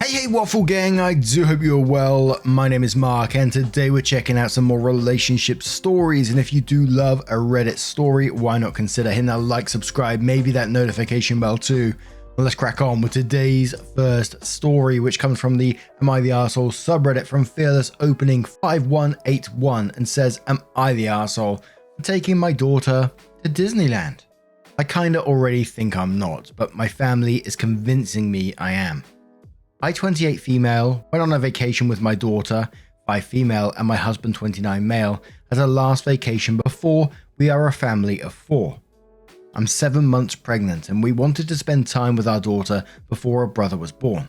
Hey Waffle Gang, I do hope you're well. My name is Mark and today we're checking out some more relationship stories, and if you do love a Reddit story, why not consider hitting that like, subscribe, maybe that notification bell too. Well, let's crack on with today's first story, which comes from the Am I the Arsehole subreddit from Fearless Opening 5181 and says, Am I the arsehole for taking my daughter to Disneyland? I kinda already think I'm not, but my family is convincing me I am. I, 28 female, went on a vacation with my daughter, 5 female, and my husband, 29 male, as our last vacation before we are a family of 4. I'm 7 months pregnant and we wanted to spend time with our daughter before a brother was born.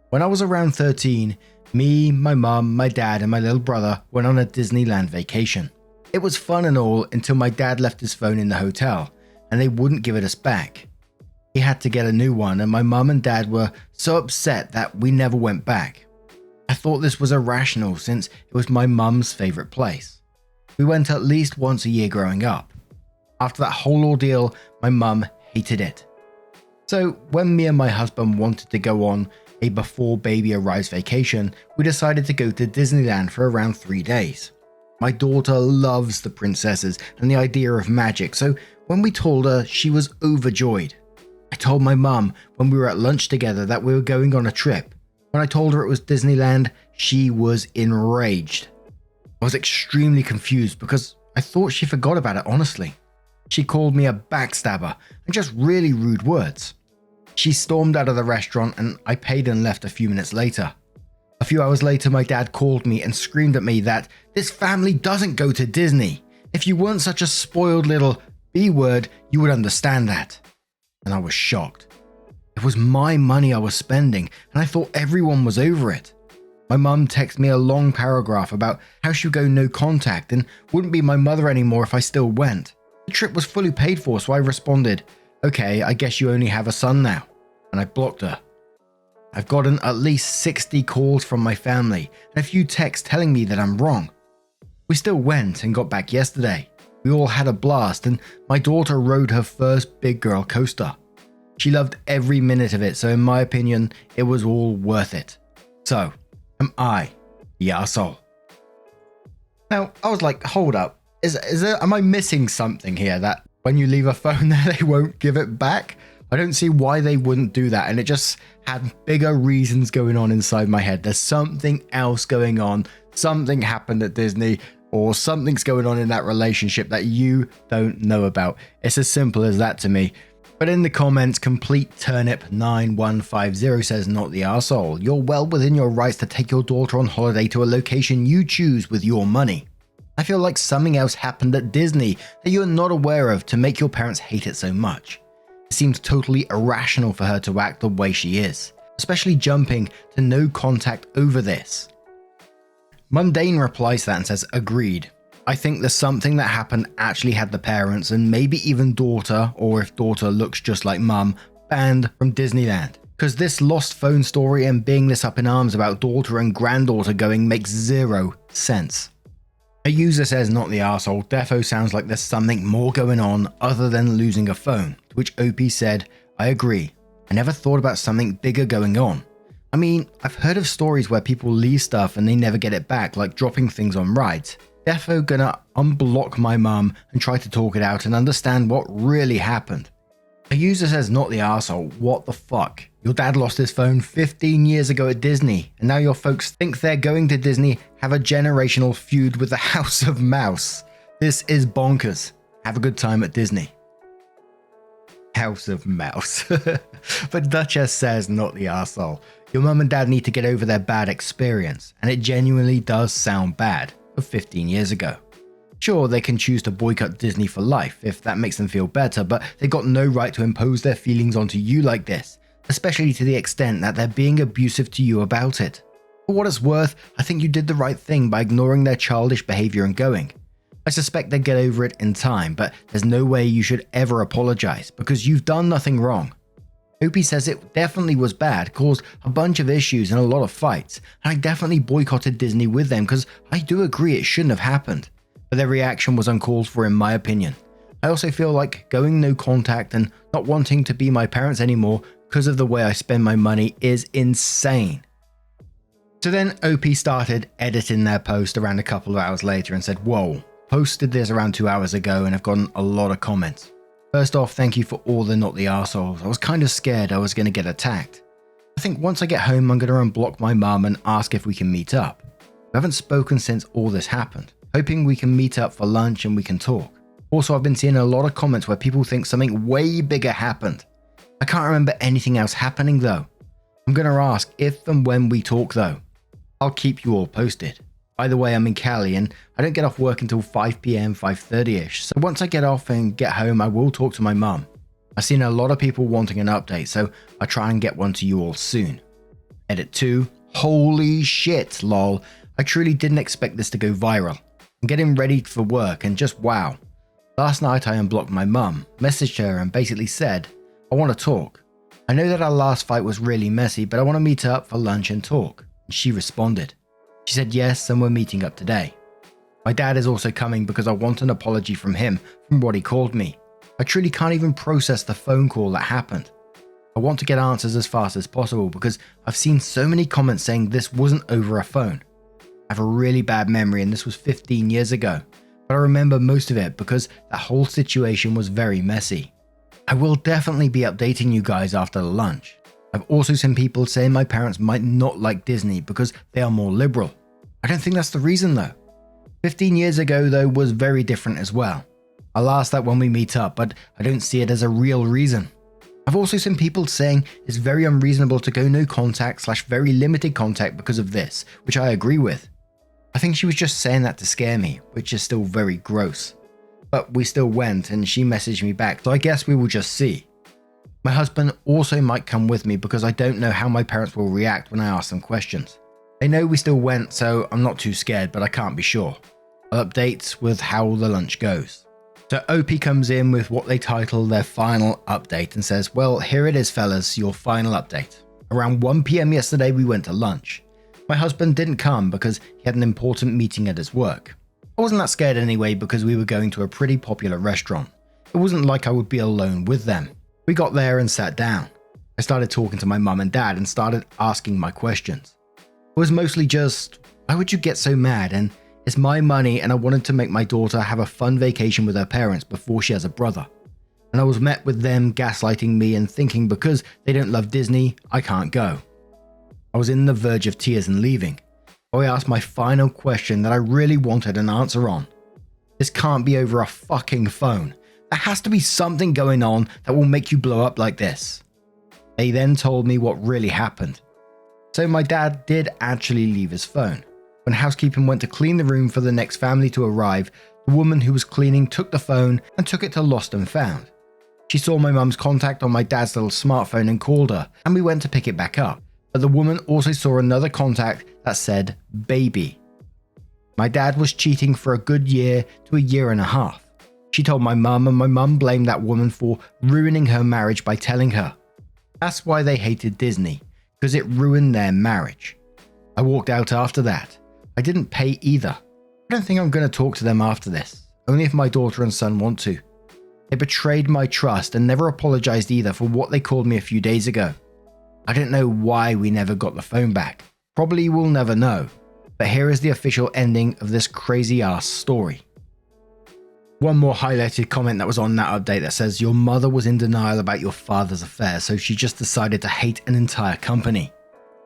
When I was around 13, me, my mum, my dad, and my little brother went on a Disneyland vacation. It was fun and all until my dad left his phone in the hotel and they wouldn't give it us back. He had to get a new one and my mum and dad were so upset that we never went back. I thought this was irrational since it was my mum's favourite place. We went at least once a year growing up. After that whole ordeal, my mum hated it. So when me and my husband wanted to go on a before baby arrives vacation, we decided to go to Disneyland for around 3 days. My daughter loves the princesses and the idea of magic, so when we told her, she was overjoyed. I told my mum when we were at lunch together that we were going on a trip. When I told her it was Disneyland, she was enraged. I was extremely confused because I thought she forgot about it honestly. She called me a backstabber and just really rude words. She stormed out of the restaurant and I paid and left a few minutes later. A few hours later, my dad called me and screamed at me that this family doesn't go to Disney. If you weren't such a spoiled little B-word, you would understand that. And I was shocked. It was my money I was spending and I thought everyone was over it. My mum texted me a long paragraph about how she would go no contact and wouldn't be my mother anymore if I still went. The trip was fully paid for, so I responded, okay, I guess you only have a son now, and I blocked her. I've gotten at least 60 calls from my family and a few texts telling me that I'm wrong. We still went and got back yesterday. We all had a blast and my daughter rode her first big girl coaster. She loved every minute of it, so in my opinion, it was all worth it. So, am I the arsehole? Now, I was like, hold up, am I missing something here that when you leave a phone there, they won't give it back? I don't see why they wouldn't do that, and it just had bigger reasons going on inside my head. There's something else going on, something happened at Disney, or something's going on in that relationship that you don't know about. It's as simple as that to me. But in the comments, Complete Turnip 9150 says, not the arsehole. You're well within your rights to take your daughter on holiday to a location you choose with your money. I feel like something else happened at Disney that you're not aware of to make your parents hate it so much. It seems totally irrational for her to act the way she is, especially jumping to no contact over this. Mundane replies to that and says, agreed. I think there's something that happened actually had the parents and maybe even daughter, or if daughter looks just like mum, banned from Disneyland. Because this lost phone story and being this up in arms about daughter and granddaughter going makes zero sense. A user says, not the arsehole, defo sounds like there's something more going on other than losing a phone, to which OP said, I agree. I never thought about something bigger going on. I mean, I've heard of stories where people leave stuff and they never get it back, like dropping things on rides. Defo gonna unblock my mum and try to talk it out and understand what really happened. A user says, not the arsehole, what the fuck? Your dad lost his phone 15 years ago at Disney, and now your folks think they're going to Disney, have a generational feud with the House of Mouse. This is bonkers. Have a good time at Disney. House of Mouse. But Duchess says, not the arsehole. Your mum and dad need to get over their bad experience, and it genuinely does sound bad, of 15 years ago. Sure, they can choose to boycott Disney for life if that makes them feel better, but they've got no right to impose their feelings onto you like this, especially to the extent that they're being abusive to you about it. For what it's worth, I think you did the right thing by ignoring their childish behavior and going. I suspect they'd get over it in time, but there's no way you should ever apologize because you've done nothing wrong. Opie says it definitely was bad, caused a bunch of issues and a lot of fights, and I definitely boycotted Disney with them because I do agree it shouldn't have happened. But their reaction was uncalled for in my opinion. I also feel like going no contact and not wanting to be my parents anymore because of the way I spend my money is insane. So then OP started editing their post around a couple of hours later and said, whoa, posted this around 2 hours ago and I've gotten a lot of comments. First off, thank you for all the not the arseholes. I was kind of scared I was going to get attacked. I think once I get home I'm going to unblock my mum and ask if we can meet up. We haven't spoken since all this happened. Hoping we can meet up for lunch and we can talk. Also, I've been seeing a lot of comments where people think something way bigger happened. I can't remember anything else happening though. I'm going to ask if and when we talk though. I'll keep you all posted. By the way, I'm in Cali and I don't get off work until 5 PM, 5:30ish. So once I get off and get home, I will talk to my mum. I've seen a lot of people wanting an update, so I'll try and get one to you all soon. Edit 2. Holy shit, lol. I truly didn't expect this to go viral. I'm getting ready for work and just wow. Last night I unblocked my mum, messaged her and basically said, I want to talk. I know that our last fight was really messy, but I want to meet up for lunch and talk. And she responded. She said yes, and we're meeting up today. My dad is also coming because I want an apology from him from what he called me. I truly can't even process the phone call that happened. I want to get answers as fast as possible because I've seen so many comments saying this wasn't over a phone. I have a really bad memory and this was 15 years ago, but I remember most of it because that whole situation was very messy. I will definitely be updating you guys after the lunch. I've also seen people saying my parents might not like Disney because they are more liberal. I don't think that's the reason though. 15 years ago though was very different as well. I'll ask that when we meet up, but I don't see it as a real reason. I've also seen people saying it's very unreasonable to go no contact / very limited contact because of this, which I agree with. I think she was just saying that to scare me, which is still very gross. But we still went and she messaged me back, so I guess we will just see. My husband also might come with me because I don't know how my parents will react when I ask them questions. They know we still went, so I'm not too scared, but I can't be sure. I'll update with how the lunch goes. So OP comes in with what they title their final update and says, well, here it is fellas, your final update. Around 1 PM yesterday we went to lunch. My husband didn't come because he had an important meeting at his work. I wasn't that scared anyway because we were going to a pretty popular restaurant. It wasn't like I would be alone with them. We got there and sat down. I started talking to my mum and dad and started asking my questions. It was mostly just, why would you get so mad? And it's my money and I wanted to make my daughter have a fun vacation with her parents before she has a brother. And I was met with them gaslighting me and thinking because they don't love Disney, I can't go. I was in the verge of tears and leaving. I asked my final question that I really wanted an answer on. This can't be over a fucking phone. There has to be something going on that will make you blow up like this. They then told me what really happened. So my dad did actually leave his phone. When housekeeping went to clean the room for the next family to arrive, the woman who was cleaning took the phone and took it to Lost and Found. She saw my mum's contact on my dad's little smartphone and called her, and we went to pick it back up. But the woman also saw another contact that said baby. My dad was cheating for a good year to a year and a half. She told my mum and my mum blamed that woman for ruining her marriage by telling her. That's why they hated Disney, because it ruined their marriage. I walked out after that. I didn't pay either. I don't think I'm going to talk to them after this, only if my daughter and son want to. They betrayed my trust and never apologized either for what they called me a few days ago. I don't know why we never got the phone back. Probably we'll never know. But here is the official ending of this crazy ass story. One more highlighted comment that was on that update that says your mother was in denial about your father's affair, so she just decided to hate an entire company.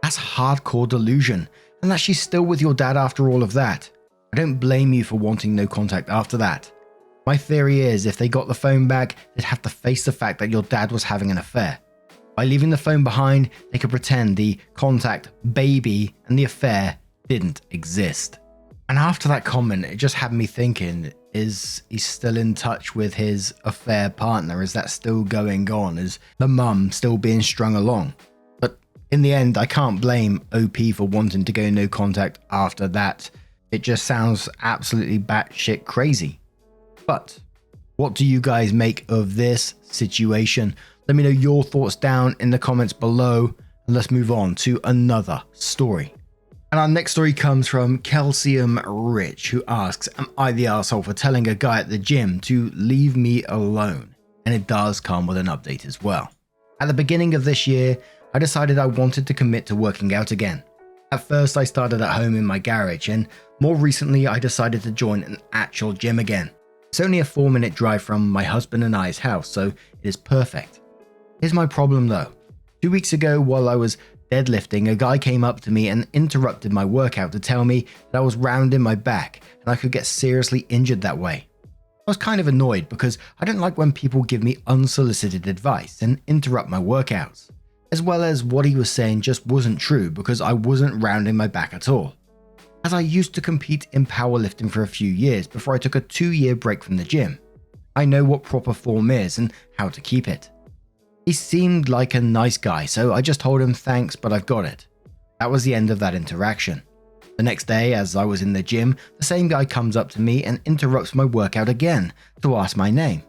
That's hardcore delusion, and that she's still with your dad after all of that. I don't blame you for wanting no contact after that. My theory is if they got the phone back, they'd have to face the fact that your dad was having an affair. By leaving the phone behind, they could pretend the contact, baby, and the affair didn't exist. And after that comment, it just had me thinking, is he still in touch with his affair partner? Is that still going on? Is the mum still being strung along? But in the end, I can't blame OP for wanting to go no contact after that. It just sounds absolutely batshit crazy. But what do you guys make of this situation? Let me know your thoughts down in the comments below, and let's move on to another story. And our next story comes from Calcium Rich, who asks, am I the asshole for telling a guy at the gym to leave me alone? And it does come with an update as well. At the beginning of this year, I decided I wanted to commit to working out again. At first I started at home in my garage, and more recently I decided to join an actual gym again. It's only a 4-minute drive from my husband and I's house, so it is perfect. Here's my problem though. 2 weeks ago, while I was deadlifting, a guy came up to me and interrupted my workout to tell me that I was rounding my back and I could get seriously injured that way. I was kind of annoyed because I don't like when people give me unsolicited advice and interrupt my workouts, as well as what he was saying just wasn't true because I wasn't rounding my back at all. As I used to compete in powerlifting for a few years before I took a 2-year break from the gym, I know what proper form is and how to keep it. He seemed like a nice guy, so I just told him thanks, but I've got it. That was the end of that interaction. The next day, as I was in the gym, the same guy comes up to me and interrupts my workout again to ask my name.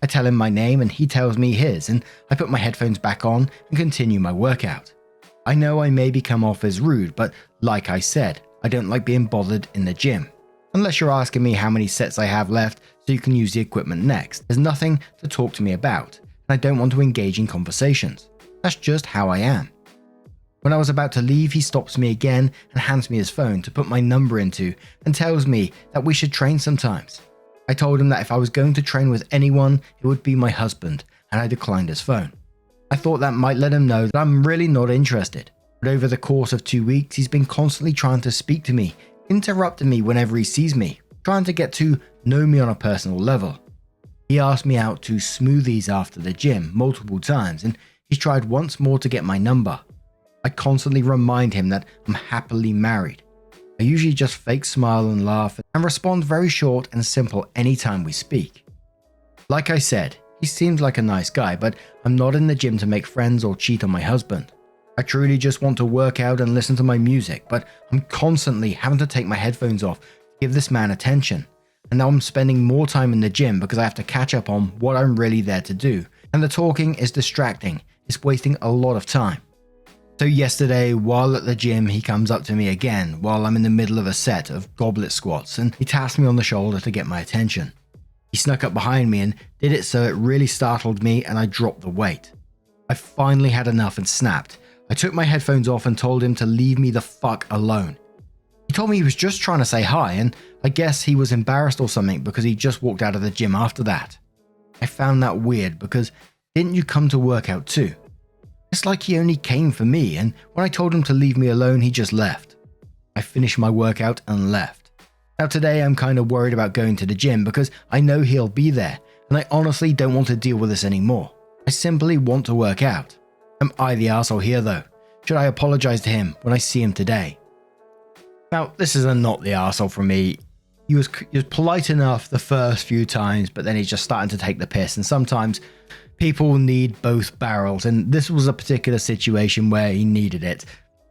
I tell him my name and he tells me his, and I put my headphones back on and continue my workout. I know I may come off as rude, but like I said, I don't like being bothered in the gym. Unless you're asking me how many sets I have left so you can use the equipment next, there's nothing to talk to me about, and I don't want to engage in conversations. That's just how I am. When I was about to leave, he stops me again and hands me his phone to put my number into and tells me that we should train sometimes. I told him that if I was going to train with anyone, it would be my husband, and I declined his phone. I thought that might let him know that I'm really not interested, but over the course of 2 weeks, he's been constantly trying to speak to me, interrupting me whenever he sees me, trying to get to know me on a personal level. He asked me out to smoothies after the gym multiple times, and he's tried once more to get my number. I constantly remind him that I'm happily married. I usually just fake smile and laugh and respond very short and simple anytime we speak. Like I said, he seems like a nice guy, but I'm not in the gym to make friends or cheat on my husband. I truly just want to work out and listen to my music, but I'm constantly having to take my headphones off to give this man attention. And now I'm spending more time in the gym because I have to catch up on what I'm really there to do. And the talking is distracting. It's wasting a lot of time. So yesterday, while at the gym, he comes up to me again while I'm in the middle of a set of goblet squats, and he taps me on the shoulder to get my attention. He snuck up behind me and did it so it really startled me and I dropped the weight. I finally had enough and snapped. I took my headphones off and told him to leave me the fuck alone. He told me he was just trying to say hi, and I guess he was embarrassed or something because he just walked out of the gym after that. I found that weird because didn't you come to work out too? It's like he only came for me, and when I told him to leave me alone, he just left. I finished my workout and left. Now today I'm kind of worried about going to the gym because I know he'll be there, and I honestly don't want to deal with this anymore. I simply want to work out. Am I the arsehole here though? Should I apologize to him when I see him today? Now this is not the arsehole from me. He was polite enough the first few times, but then he's just starting to take the piss, and sometimes people need both barrels, and this was a particular situation where he needed it.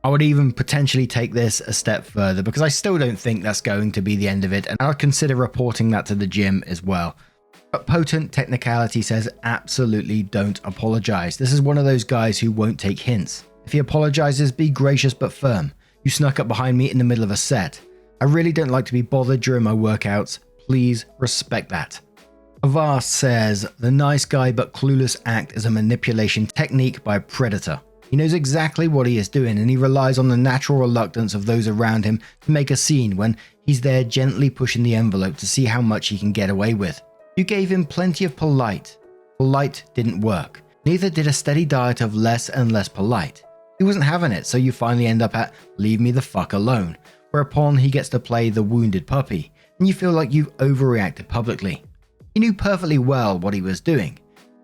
I would even potentially take this a step further because I still don't think that's going to be the end of it, and I'll consider reporting that to the gym as well. But Potent Technicality says absolutely don't apologize. This is one of those guys who won't take hints. If he apologizes, be gracious but firm. You snuck up behind me in the middle of a set. I really don't like to be bothered during my workouts. Please respect that. Avast says, the nice guy but clueless act is a manipulation technique by a predator. He knows exactly what he is doing, and he relies on the natural reluctance of those around him to make a scene when he's there gently pushing the envelope to see how much he can get away with. You gave him plenty of polite. Polite didn't work. Neither did a steady diet of less and less polite. He wasn't having it, so you finally end up at leave me the fuck alone, whereupon he gets to play the wounded puppy, and you feel like you've overreacted publicly. He knew perfectly well what he was doing,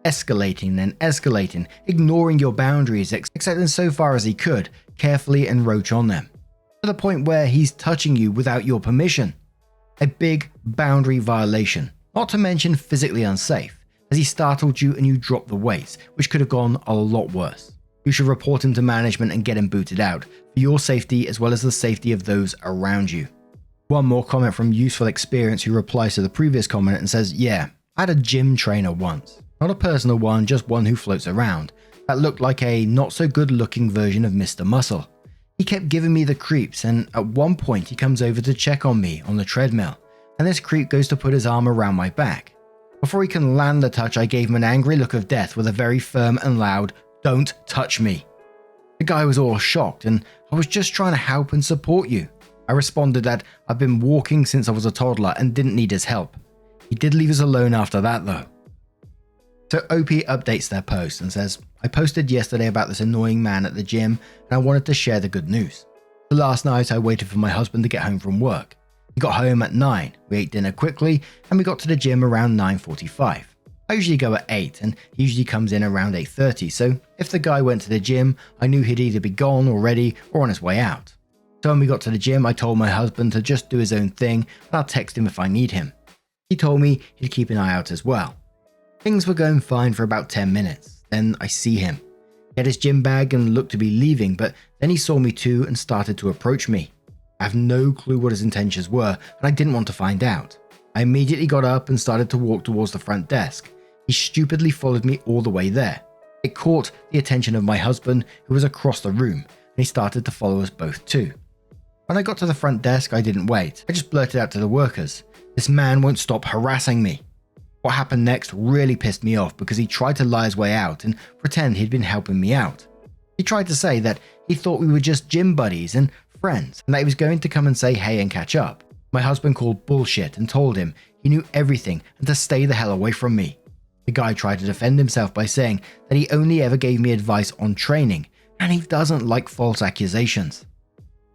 escalating and escalating, ignoring your boundaries except in so far as he could, carefully encroach on them, to the point where he's touching you without your permission. A big boundary violation, not to mention physically unsafe, as he startled you and you dropped the weights, which could have gone a lot worse. You should report him to management and get him booted out, for your safety as well as the safety of those around you. One more comment from Useful Experience, who replies to the previous comment and says, yeah, I had a gym trainer once. Not a personal one, just one who floats around, that looked like a not so good looking version of Mr. Muscle. He kept giving me the creeps, and at one point he comes over to check on me on the treadmill, and this creep goes to put his arm around my back. Before he can land the touch, I gave him an angry look of death with a very firm and loud Don't touch me. The guy was all shocked, and I was just trying to help and support you. I responded that I'd been walking since I was a toddler and didn't need his help. He did leave us alone after that though. So OP updates their post and says, I posted yesterday about this annoying man at the gym and I wanted to share the good news. So last night I waited for my husband to get home from work. He got home at 9, we ate dinner quickly and we got to the gym around 9:45. I usually go at 8 and he usually comes in around 8:30, so if the guy went to the gym, I knew he'd either be gone already or on his way out. So when we got to the gym, I told my husband to just do his own thing and I'll text him if I need him. He told me he'd keep an eye out as well. Things were going fine for about 10 minutes, then I see him. He had his gym bag and looked to be leaving, but then he saw me too and started to approach me. I have no clue what his intentions were and I didn't want to find out. I immediately got up and started to walk towards the front desk. He stupidly followed me all the way there. It caught the attention of my husband, who was across the room, and he started to follow us both too. When I got to the front desk, I didn't wait. I just blurted out to the workers, "This man won't stop harassing me." What happened next really pissed me off because he tried to lie his way out and pretend he'd been helping me out. He tried to say that he thought we were just gym buddies and friends and that he was going to come and say hey and catch up. My husband called bullshit and told him he knew everything and to stay the hell away from me. The guy tried to defend himself by saying that he only ever gave me advice on training and he doesn't like false accusations.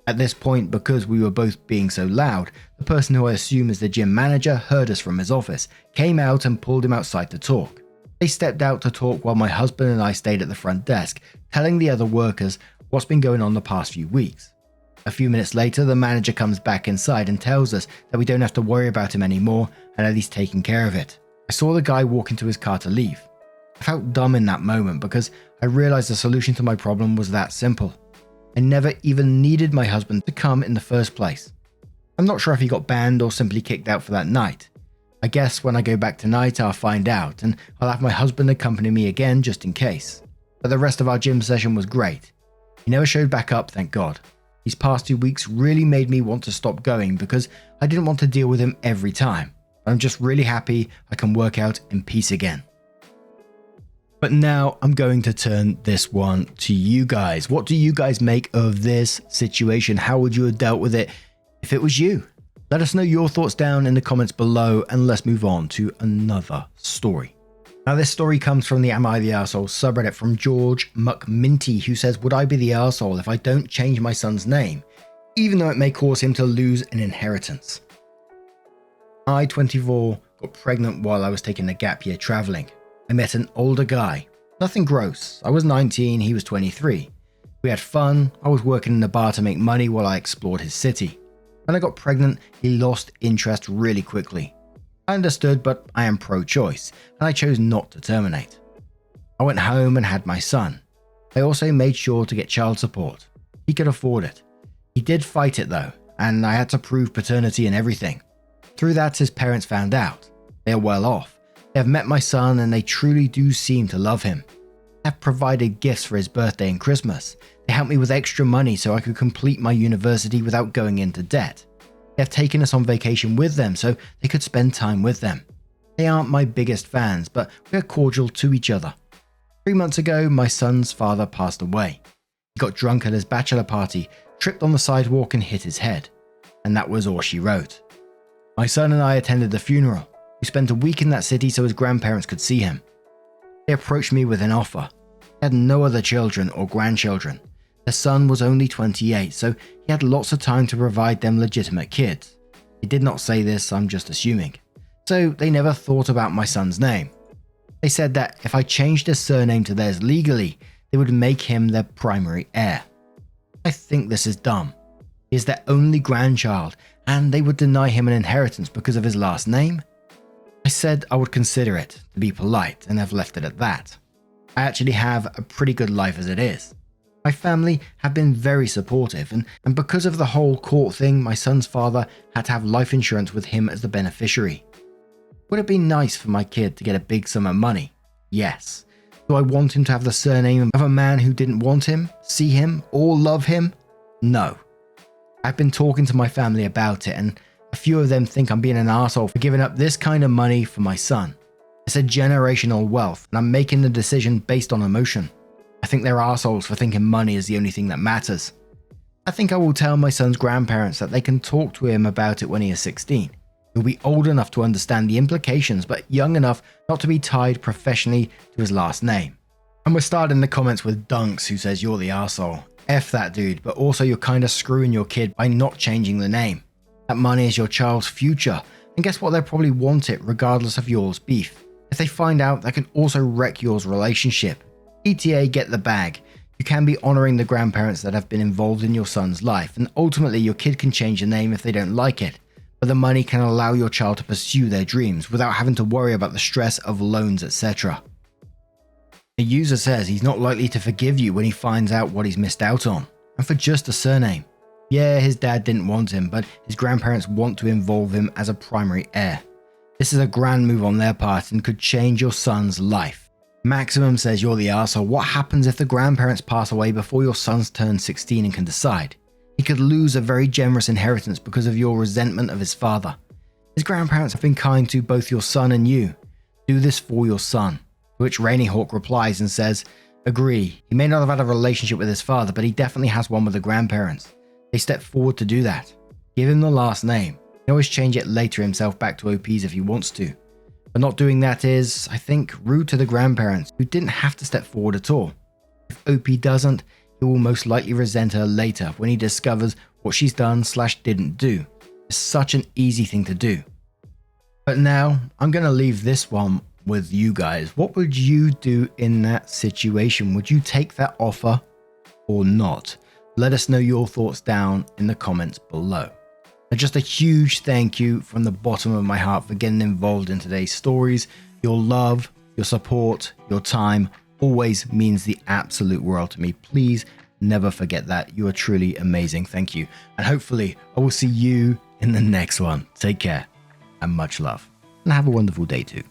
At this point, because we were both being so loud, the person who I assume is the gym manager heard us from his office, came out and pulled him outside to talk. They stepped out to talk while my husband and I stayed at the front desk, telling the other workers what's been going on the past few weeks. A few minutes later, the manager comes back inside and tells us that we don't have to worry about him anymore and that he's taking care of it. I saw the guy walk into his car to leave. I felt dumb in that moment because I realized the solution to my problem was that simple. I never even needed my husband to come in the first place. I'm not sure if he got banned or simply kicked out for that night. I guess when I go back tonight I'll find out and I'll have my husband accompany me again just in case. But the rest of our gym session was great. He never showed back up, thank God. These past 2 weeks really made me want to stop going because I didn't want to deal with him every time. But I'm just really happy I can work out in peace again. But now I'm going to turn this one to you guys. What do you guys make of this situation? How would you have dealt with it if it was you? Let us know your thoughts down in the comments below and let's move on to another story. Now this story comes from the Am I the Arsehole subreddit from George McMinty, who says, would I be the arsehole if I don't change my son's name, even though it may cause him to lose an inheritance? I, 24, got pregnant while I was taking a gap year traveling. I met an older guy. Nothing gross. I was 19, he was 23. We had fun. I was working in a bar to make money while I explored his city. When I got pregnant, he lost interest really quickly. I understood, but I am pro-choice, and I chose not to terminate. I went home and had my son. I also made sure to get child support. He could afford it. He did fight it though, and I had to prove paternity and everything. Through that, his parents found out. They are well off. They have met my son and they truly do seem to love him. They have provided gifts for his birthday and Christmas. They helped me with extra money so I could complete my university without going into debt. They have taken us on vacation with them so they could spend time with them. They aren't my biggest fans, but we are cordial to each other. 3 months ago, my son's father passed away. He got drunk at his bachelor party, tripped on the sidewalk and hit his head. And that was all she wrote. My son and I attended the funeral. We spent a week in that city so his grandparents could see him. They approached me with an offer. They had no other children or grandchildren. Their son was only 28, so he had lots of time to provide them legitimate kids. He did not say this, I'm just assuming. So they never thought about my son's name. They said that if I changed his surname to theirs legally, they would make him their primary heir. I think this is dumb. He is their only grandchild, and they would deny him an inheritance because of his last name? I said I would consider it, to be polite, and have left it at that. I actually have a pretty good life as it is. My family have been very supportive, and because of the whole court thing, my son's father had to have life insurance with him as the beneficiary. Would it be nice for my kid to get a big sum of money? Yes. Do I want him to have the surname of a man who didn't want him, see him, or love him? No. I've been talking to my family about it, and a few of them think I'm being an arsehole for giving up this kind of money for my son. It's a generational wealth, and I'm making the decision based on emotion. I think they're assholes for thinking money is the only thing that matters. I think I will tell my son's grandparents that they can talk to him about it when he is 16. He'll be old enough to understand the implications, but young enough not to be tied professionally to his last name. And we're starting the comments with Dunks, who says you're the arsehole. F that dude, but also you're kinda screwing your kid by not changing the name. That money is your child's future, and guess what, they'll probably want it regardless of yours beef. If they find out, that can also wreck yours relationship. ETA, get the bag. You can be honouring the grandparents that have been involved in your son's life, and ultimately your kid can change the name if they don't like it, but the money can allow your child to pursue their dreams without having to worry about the stress of loans, etc. The user says he's not likely to forgive you when he finds out what he's missed out on, and for just a surname. Yeah, his dad didn't want him, but his grandparents want to involve him as a primary heir. This is a grand move on their part and could change your son's life. Maximum says you're the arsehole. What happens if the grandparents pass away before your son's turned 16 and can decide? He could lose a very generous inheritance because of your resentment of his father. His grandparents have been kind to both your son and you. Do this for your son. To which Rainy Hawk replies and says, agree, he may not have had a relationship with his father, but he definitely has one with the grandparents. They step forward to do that. Give him the last name. He can always change it later himself back to OP's if he wants to. But not doing that is, I think, rude to the grandparents, who didn't have to step forward at all. If OP doesn't, he will most likely resent her later when he discovers what she's done/didn't do. It's such an easy thing to do. But now, I'm going to leave this one with you guys. What would you do in that situation? Would you take that offer or not? Let us know your thoughts down in the comments below. And just a huge thank you from the bottom of my heart for getting involved in today's stories. Your love, your support, your time always means the absolute world to me. Please never forget that. You are truly amazing. Thank you. And hopefully I will see you in the next one. Take care and much love. And have a wonderful day too.